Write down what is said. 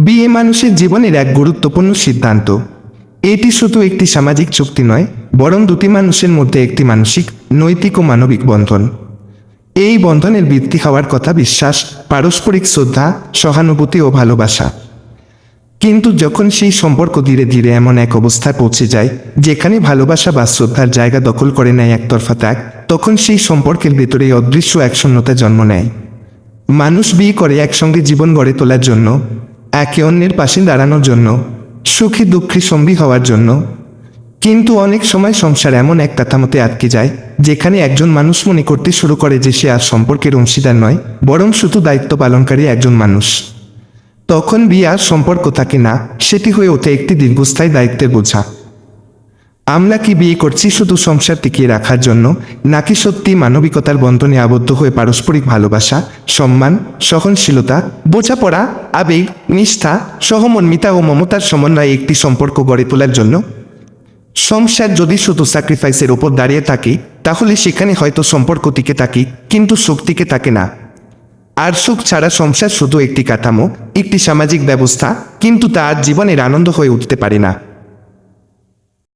বিয়ে মানুষের জীবনের এক গুরুত্বপূর্ণ সিদ্ধান্ত। এটি শুধু একটি সামাজিক চুক্তি নয়, বরং দুটি মানুষের মধ্যে একটি মানসিক, নৈতিক ও মানবিক বন্ধন। এই বন্ধনের ভিত্তি হওয়ার কথা বিশ্বাস, পারস্পরিক শ্রদ্ধা, সহানুভূতি ও ভালোবাসা। কিন্তু যখন সেই সম্পর্ক ধীরে ধীরে এমন এক অবস্থায় পৌঁছে যায় যেখানে ভালোবাসা বা শ্রদ্ধার জায়গা দখল করে নেয় একতরফা ত্যাগ, তখন সেই সম্পর্কের ভেতরে অদৃশ্য এক শূন্যতা জন্ম নেয়। মানুষ বিয়ে করে একসঙ্গে জীবন গড়ে তোলার জন্য, একে অন্যের পাশে দাঁড়ানোর জন্য, সুখী দুঃখী সঙ্গী হওয়ার জন্য। কিন্তু অনেক সময় সংসার এমন এক কাঠামোতে আটকে যায় যেখানে একজন মানুষ মনে করতে শুরু করে যে সে আর সম্পর্কের অংশীদার নয়, বরং শুধু দায়িত্ব পালনকারী একজন মানুষ। তখন বিয়ে আর সম্পর্ক থাকে না, সেটি হয়ে ওঠে একটি দীর্ঘস্থায়ী দায়িত্বের বোঝা। আমরা কি বিয়ে করছি শুধু সংসার টিকিয়ে রাখার জন্য, নাকি সত্যি মানবিকতার বন্ধনে আবদ্ধ হয়ে পারস্পরিক ভালোবাসা, সম্মান, সহনশীলতা, বোঝাপড়া, আবেগ, নিষ্ঠা, সহমর্মিতা ও মমতার সমন্বয়ে একটি সম্পর্ক গড়ে তোলার জন্য? সংসার যদি শুধু স্যাক্রিফাইসের ওপর দাঁড়িয়ে থাকে, তাহলে সেখানে হয়তো সম্পর্ক টিকে থাকে, কিন্তু সুখ টিকে থাকে না। আর সুখ ছাড়া সংসার শুধু একটি কাঠামো, একটি সামাজিক ব্যবস্থা, কিন্তু তা আর জীবনের আনন্দ হয়ে উঠতে পারে না।